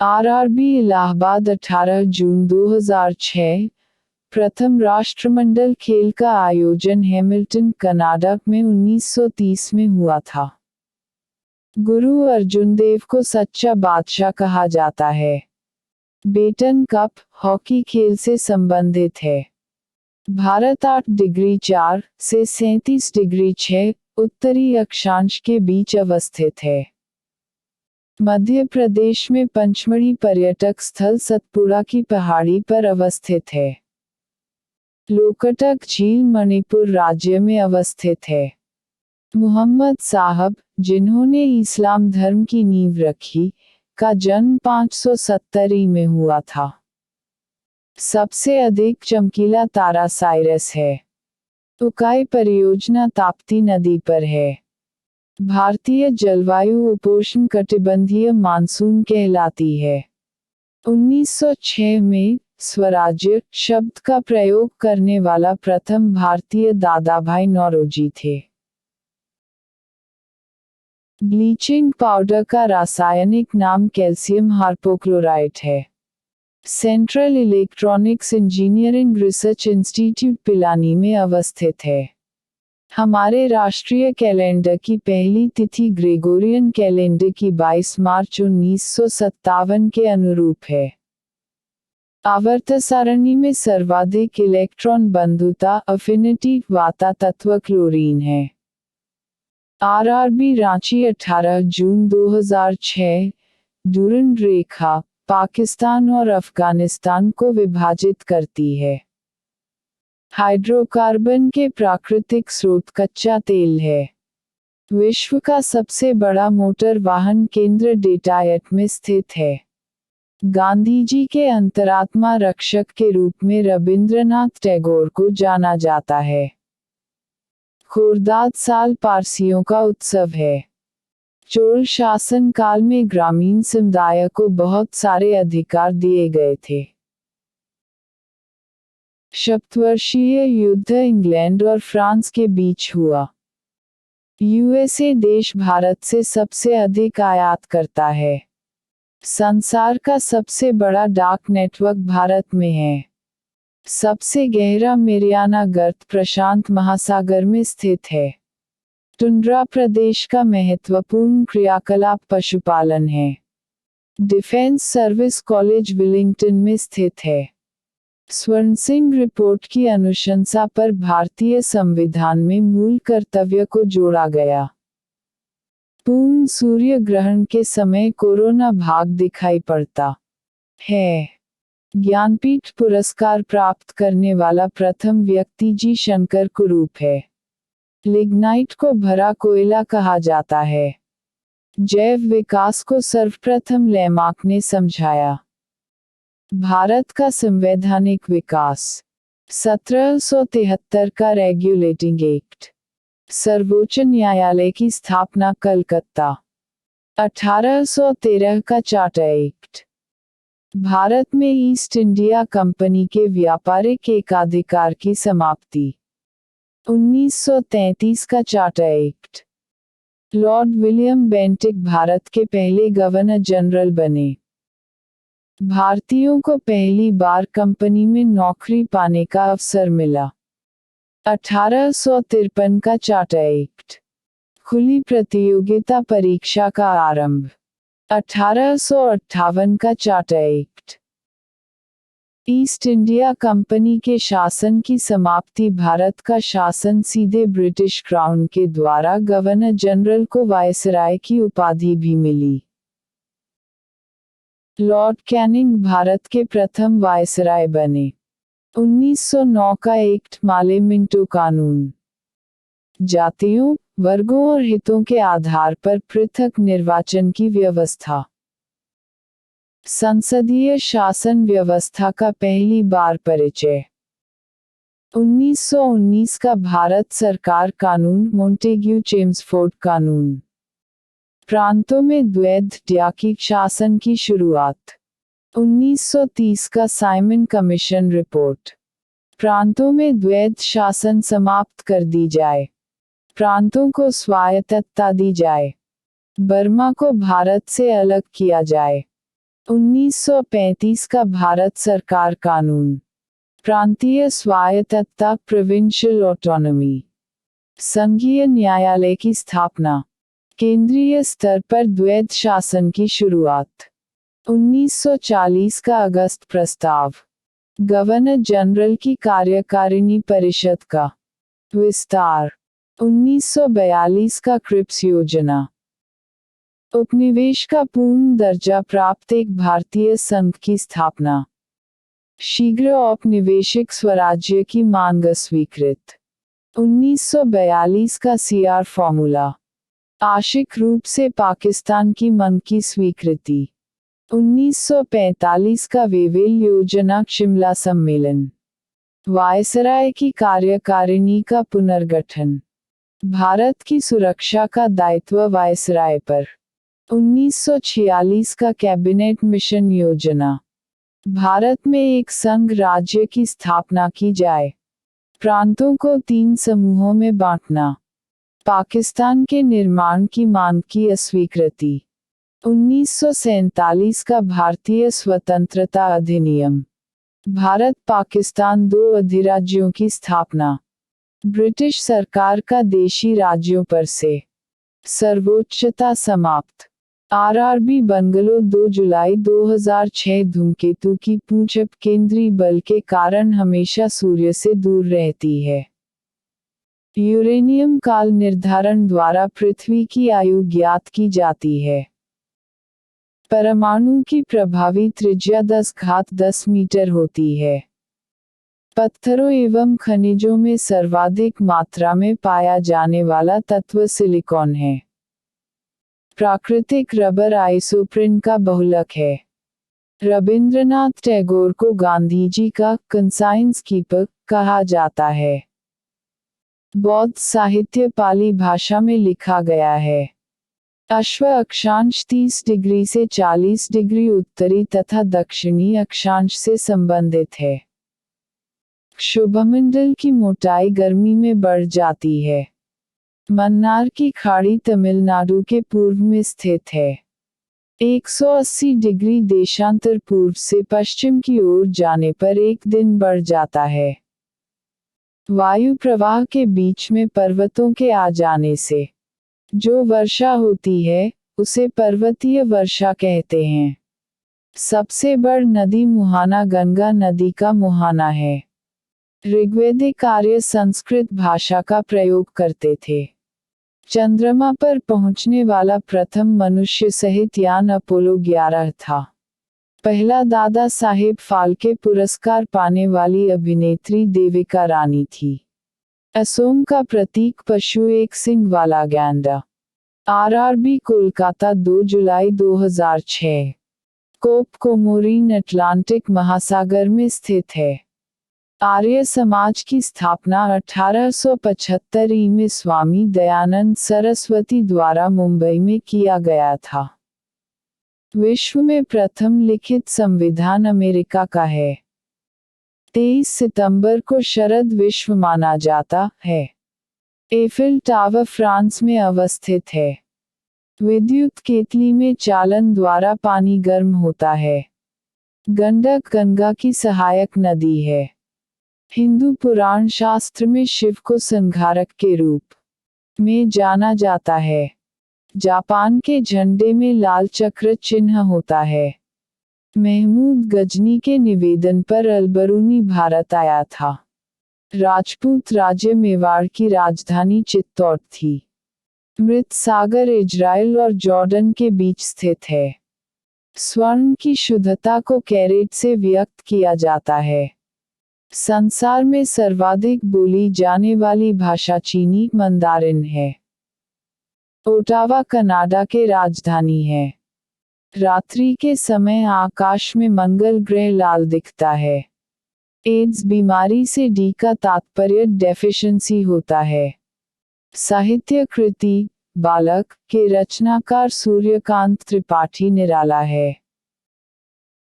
RRB Allahabad 18 जून 2006। प्रथम राष्ट्रमंडल खेल का आयोजन हैमिल्टन कनाडा में 1930 में हुआ था। गुरु अर्जुन देव को सच्चा बादशाह कहा जाता है। बेटन कप हॉकी खेल से संबंधित है। भारत 8 डिग्री 4 से 37 डिग्री 6 उत्तरी अक्षांश के बीच अवस्थित है। मध्य प्रदेश में पंचमढ़ी पर्यटक स्थल सतपुड़ा की पहाड़ी पर अवस्थित है। लोकटक झील मणिपुर राज्य में अवस्थित है। मुहम्मद साहब, जिन्होंने इस्लाम धर्म की नींव रखी, का जन्म 570 में हुआ था। सबसे अधिक चमकीला तारा साइरस है। उकाई परियोजना ताप्ती नदी पर है। भारतीय जलवायु उपोष्णकटिबंधीय मानसून कहलाती है। 1906 में स्वराज्य शब्द का प्रयोग करने वाला प्रथम भारतीय दादाभाई नौरोजी थे। ब्लीचिंग पाउडर का रासायनिक नाम कैल्शियम हाइपोक्लोराइट है। Central electronics engineering research institute Pilani में अवस्थित है। हमारे राष्ट्रीय कैलेंडर की पहली तिथि ग्रेगोरियन कैलेंडर की 22 मार्च 1957 के अनुरूप है। आवर्त सारणी में सर्वाधिक इलेक्ट्रॉन बंधुता अफिनिटी वाता तत्व क्लोरीन है। आरआरबी रांची 18 जून 2006। डुरंड रेखा पाकिस्तान और अफगानिस्तान को विभाजित करती है। हाइड्रोकार्बन के प्राकृतिक स्रोत कच्चा तेल है। विश्व का सबसे बड़ा मोटर वाहन केंद्र डेट्रॉयट में स्थित है। गांधी जी के अंतरात्मा रक्षक के रूप में रविंद्रनाथ टैगोर को जाना जाता है। खुर्दाद साल पारसियों का उत्सव है। चोल शासन काल में ग्रामीण समुदाय को बहुत सारे अधिकार दिए गए थे। सप्तवर्षीय युद्ध इंग्लैंड और फ्रांस के बीच हुआ। यूएसए देश भारत से सबसे अधिक आयात करता है। संसार का सबसे बड़ा डाक नेटवर्क भारत में है। सबसे गहरा मेरियाना गर्त प्रशांत महासागर में स्थित है। टुंड्रा प्रदेश का महत्वपूर्ण क्रियाकलाप पशुपालन है। डिफेंस सर्विस कॉलेज विलिंगटन में स्थित है। स्वर्ण सिंह रिपोर्ट की अनुशंसा पर भारतीय संविधान में मूल कर्तव्य को जोड़ा गया। पूर्ण सूर्य ग्रहण के समय कोरोना भाग दिखाई पड़ता है। ज्ञानपीठ पुरस्कार प्राप्त करने वाला प्रथम व्यक्ति जी शंकर कुरूप है। लिग्नाइट को भरा कोयला कहा जाता है। जैव विकास को सर्वप्रथम लैमार्क ने समझाया। भारत का संवैधानिक विकास 1773 का रेगुलेटिंग एक्ट। सर्वोच्च न्यायालय की स्थापना कलकत्ता 1813 का चार्टर एक्ट। भारत में ईस्ट इंडिया कंपनी के व्यापारिक एकाधिकार की समाप्ति 1933 का charter act. Lord William Bentinck Bharat के पहले गवर्नर जनरल बने। भारतीयों को पहली बार कंपनी में नौकरी पाने का अवसर मिला 1853 का चार्टर एक्ट। खुली प्रतियोगिता परीक्षा का आरंभ 1858 का charter act. East India company के शासन की समाप्ति। भारत का शासन सीधे ब्रिटिश क्राउन के द्वारा गवर्नर जनरल को वायसराय की उपाधि भी मिली। लॉर्ड कैनिंग भारत के प्रथम वायसराय बने। 1909 का एक्ट माले मिंटो कानून। जातियों, वर्गों और हितों के आधार पर पृथक निर्वाचन की व्यवस्था। संसदीय शासन व्यवस्था का पहली बार परिचय। 1919 का भारत सरकार कानून मोंटेग्यू चेम्सफोर्ड कानून। प्रांतों में द्वैध ड्याकी शासन की शुरुआत। 1930 का साइमन कमीशन रिपोर्ट। प्रांतों में द्वैध शासन समाप्त कर दी जाए। प्रांतों को स्वायत्तता दी जाए। बर्मा को भारत से अलग किया जाए। 1935 का भारत सरकार कानून। प्रांतीय स्वायत्तता, प्रोविंशियल ऑटोनॉमी। संघीय न्यायालय की स्थापना। केंद्रीय स्तर पर द्वैध शासन की शुरुआत। 1940 का अगस्त प्रस्ताव। गवर्नर जनरल की कार्यकारिणी परिषद का विस्तार। 1942 का क्रिप्स योजना। उपनिवेश का पूर्ण दर्जा प्राप्त एक भारतीय संघ की स्थापना। शीघ्र औपनिवेशिक स्वराज्य की मांग स्वीकृत। 1942 का सीआर फॉर्मूला। आंशिक रूप से पाकिस्तान की मांग की स्वीकृति। 1945 का वेवेल योजना शिमला सम्मेलन। वायसराय की कार्यकारिणी का पुनर्गठन। भारत की सुरक्षा का दायित्व वायसराय पर। 1946 का कैबिनेट मिशन योजना। भारत में एक संघ राज्य की स्थापना की जाए। प्रांतों को 3 समूहों में बांटना। पाकिस्तान के निर्माण की मांग की अस्वीकृति। 1947 का भारतीय स्वतंत्रता अधिनियम। भारत पाकिस्तान 2 अधिराज्यों की स्थापना। ब्रिटिश सरकार का देशी राज्यों पर से सर्वोच्चता समाप्त। आरआरबी बंगलो 2 जुलाई 2006। धूमकेतु की पूंछ केंद्रीय बल के कारण हमेशा सूर्य से दूर रहती है। यूरेनियम काल निर्धारण द्वारा पृथ्वी की आयु ज्ञात की जाती है। परमाणु की प्रभावी त्रिज्या 10⁻10 मीटर होती है। पत्थरों एवं खनिजों में सर्वाधिक मात्रा में पाया जाने वाला तत्व सिलिकॉन है। प्राकृतिक रबर आइसोप्रीन का बहुलक है। रविंद्रनाथ टैगोर को गांधी जी का कंसाइंस कीपर कहा जाता है। बौद्ध साहित्य पाली भाषा में लिखा गया है। अश्व अक्षांश 30 डिग्री से 40 डिग्री उत्तरी तथा दक्षिणी अक्षांश से संबंधित है। शुभमंडल की मोटाई गर्मी में बढ़ जाती है। मन्नार की खाड़ी तमिलनाडु के पूर्व में स्थित है। 180 डिग्री देशांतर पूर्व से पश्चिम की ओर जाने पर एक दिन बढ़ जाता है। वायु प्रवाह के बीच में पर्वतों के आ जाने से जो वर्षा होती है, उसे पर्वतीय वर्षा कहते हैं। सबसे बड़ नदी मुहाना गंगा नदी का मुहाना है। ऋग्वेदिक आर्य संस्कृत भाषा का प्रयोग करते थे। चंद्रमा पर पहुंचने वाला प्रथम मनुष्य सहित यान अपोलो 11 था। पहला दादा साहेब फाल्के पुरस्कार पाने वाली अभिनेत्री देविका रानी थी। असोम का प्रतीक पशु एक सिंग वाला गैंडा। आरआरबी कोलकाता 2 जुलाई 2006। कोप कोमोरीन अटलांटिक महासागर में स्थित है। आर्य समाज की स्थापना 1875 में स्वामी दयानंद सरस्वती द्वारा मुंबई में किया गया था। विश्व में प्रथम लिखित संविधान अमेरिका का है। 23 सितंबर को शरद विश्व माना जाता है। एफिल टावर फ्रांस में अवस्थित है। विद्युत केतली में चालन द्वारा पानी गर्म होता है। गंडक गंगा की सहायक नदी है। हिंदू पुराण शास्त्र में शिव को संहारक के रूप में जाना जाता है। जापान के झंडे में लाल चक्र चिन्ह होता है। महमूद गजनी के निवेदन पर अलबरूनी भारत आया था। राजपूत राज्य मेवाड़ की राजधानी चित्तौड़ थी। मृत सागर इजराइल और जॉर्डन के बीच स्थित है। स्वर्ण की शुद्धता को कैरेट से व्यक्त किया जाता है। संसार में सर्वाधिक बोली जाने वाली भाषा चीनी मंदारिन है। ओटावा कनाडा के राजधानी है। रात्रि के समय आकाश में मंगल ग्रह लाल दिखता है। एड्स बीमारी से डी का तात्पर्य डेफिशिएंसी होता है। साहित्य कृति बालक के रचनाकार सूर्यकांत त्रिपाठी निराला है।